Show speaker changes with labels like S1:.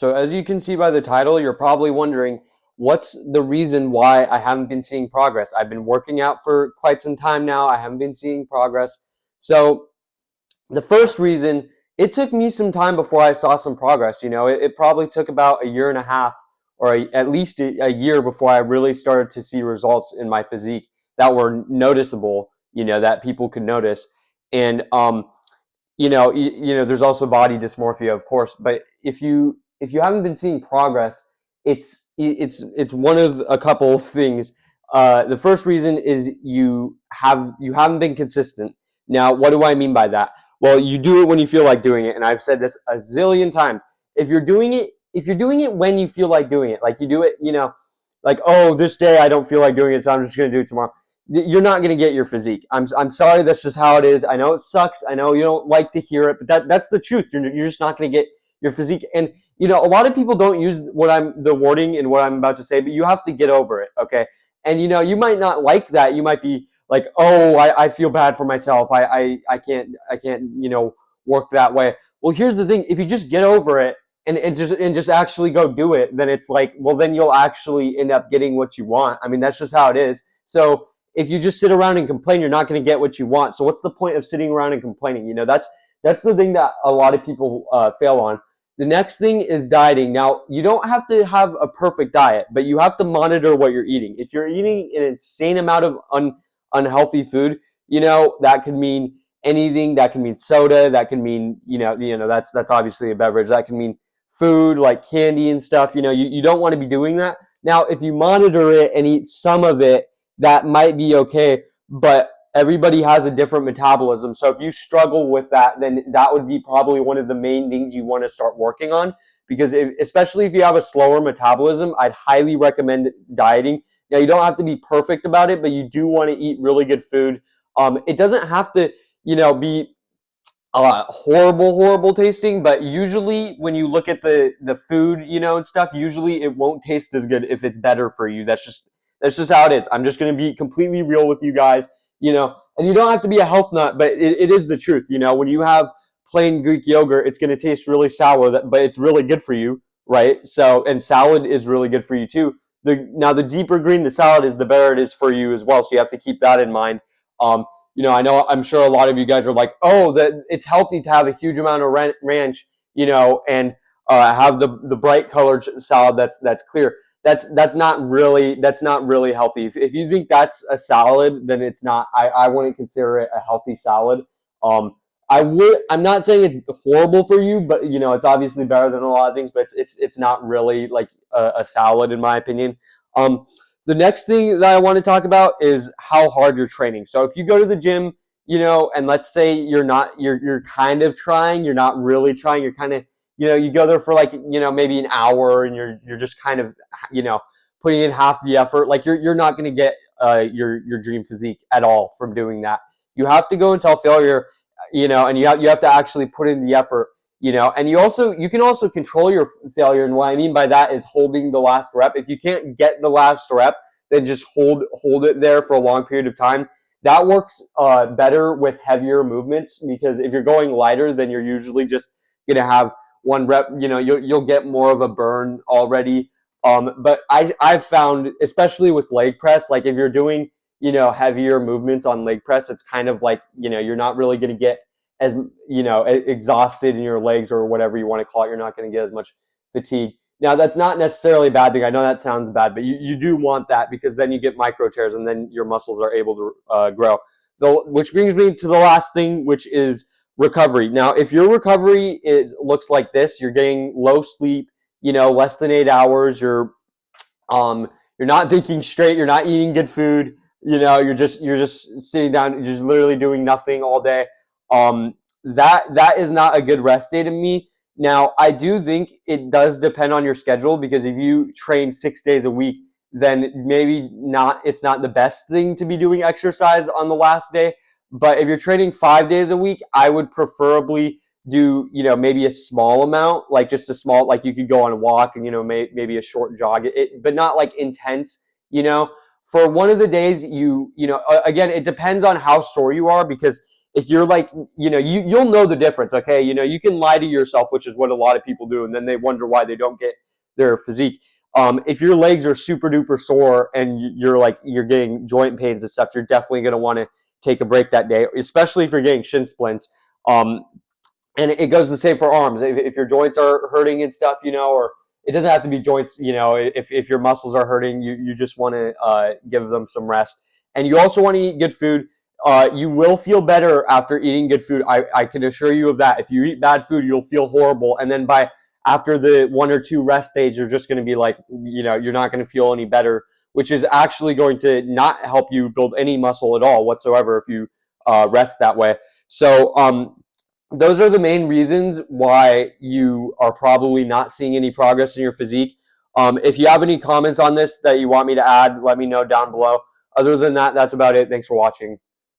S1: So as you can see by the title, you're probably wondering what's the reason why I haven't been seeing progress. I've been working out for quite some time now. I haven't been seeing progress. So the first reason, it took me some time before I saw some progress. It probably took about a year and a half or at least a year before I really started to see results in my physique that were noticeable, that people could notice. And there's also body dysmorphia, of course. But if you haven't been seeing progress, it's one of a couple of things. The first reason is you haven't been consistent. Now, what do I mean by that? Well, you do it when you feel like doing it, and I've said this a zillion times. If you're doing it when you feel like doing it, like you do it, like, oh, this day I don't feel like doing it, so I'm just going to do it tomorrow. You're not going to get your physique. I'm sorry, that's just how it is. I know it sucks. I know you don't like to hear it, but that's the truth. You're just not going to get your physique. And a lot of people don't use the wording in what I'm about to say, but you have to get over it, okay? And you might not like that. You might be like, oh, I feel bad for myself. I can't work that way. Well, here's the thing: if you just get over it and just actually go do it, then it's like, well, then you'll actually end up getting what you want. I mean, that's just how it is. So if you just sit around and complain, you're not going to get what you want. So what's the point of sitting around and complaining? That's the thing that a lot of people fail on. The next thing is dieting. Now, you don't have to have a perfect diet, but you have to monitor what you're eating. If you're eating an insane amount of unhealthy food, that could mean anything. That can mean soda. That can mean, that's obviously a beverage. That can mean food like candy and stuff. You don't want to be doing that. Now, if you monitor it and eat some of it, that might be okay, but everybody has a different metabolism. So if you struggle with that, then that would be probably one of the main things you want to start working on, because especially if you have a slower metabolism, I'd highly recommend dieting. Now, you don't have to be perfect about it, but you do want to eat really good food. It doesn't have to, be horrible tasting, but usually when you look at the food, and stuff, usually it won't taste as good if it's better for you. That's just how it is. I'm just going to be completely real with you guys, and you don't have to be a health nut, but it is the truth. When you have plain Greek yogurt, it's going to taste really sour, but it's really good for you, right? So, and salad is really good for you too. Now the deeper green the salad is, the better it is for you as well. So you have to keep that in mind. I'm sure a lot of you guys are like, oh, that it's healthy to have a huge amount of ranch, and have the bright colored salad that's clear. That's not really healthy. If you think that's a salad, then it's not. I wouldn't consider it a healthy salad. I'm not saying it's horrible for you, but it's obviously better than a lot of things. But it's not really like a salad in my opinion. The next thing that I want to talk about is how hard you're training. So if you go to the gym, and let's say you're kind of trying, you're not really trying, you're kind of, you go there for like, maybe an hour, and you're just kind of, putting in half the effort. Like you're not going to get your dream physique at all from doing that. You have to go until failure, and you have to actually put in the effort. And you can also control your failure. And what I mean by that is holding the last rep. If you can't get the last rep, then just hold it there for a long period of time. That works better with heavier movements, because if you're going lighter, then you're usually just gonna have one rep. You'll get more of a burn already. But I've found, especially with leg press, like if you're doing heavier movements on leg press, it's kind of like you're not really gonna get as exhausted in your legs, or whatever you want to call it. You're not going to get as much fatigue. Now, that's not necessarily a bad thing. I know that sounds bad, but you do want that, because then you get micro tears, and then your muscles are able to grow. Which brings me to the last thing, which is recovery. Now, if your recovery looks like this, you're getting low sleep, less than 8 hours, you're not thinking straight, you're not eating good food, you're just sitting down, you're just literally doing nothing all day. That is not a good rest day to me. Now, I do think it does depend on your schedule, because if you train 6 days a week, then maybe it's not the best thing to be doing exercise on the last day. But if you're training 5 days a week, I would preferably do, maybe a small amount, like just a small, like you could go on a walk and, maybe a short jog, but not like intense, for one of the days again, it depends on how sore you are, because if you're like, you'll know the difference. Okay, you can lie to yourself, which is what a lot of people do, and then they wonder why they don't get their physique. If your legs are super duper sore and you're getting joint pains and stuff, you're definitely going to want to take a break that day, especially if you're getting shin splints. And it goes the same for arms. If your joints are hurting and stuff, or it doesn't have to be joints, if your muscles are hurting, you just want to give them some rest. And you also want to eat good food. You will feel better after eating good food. I can assure you of that. If you eat bad food, you'll feel horrible. And then after the 1 or 2 rest days, you're just going to be like, you're not going to feel any better, which is actually going to not help you build any muscle at all whatsoever if you rest that way. So, those are the main reasons why you are probably not seeing any progress in your physique. If you have any comments on this that you want me to add, let me know down below. Other than that, that's about it. Thanks for watching.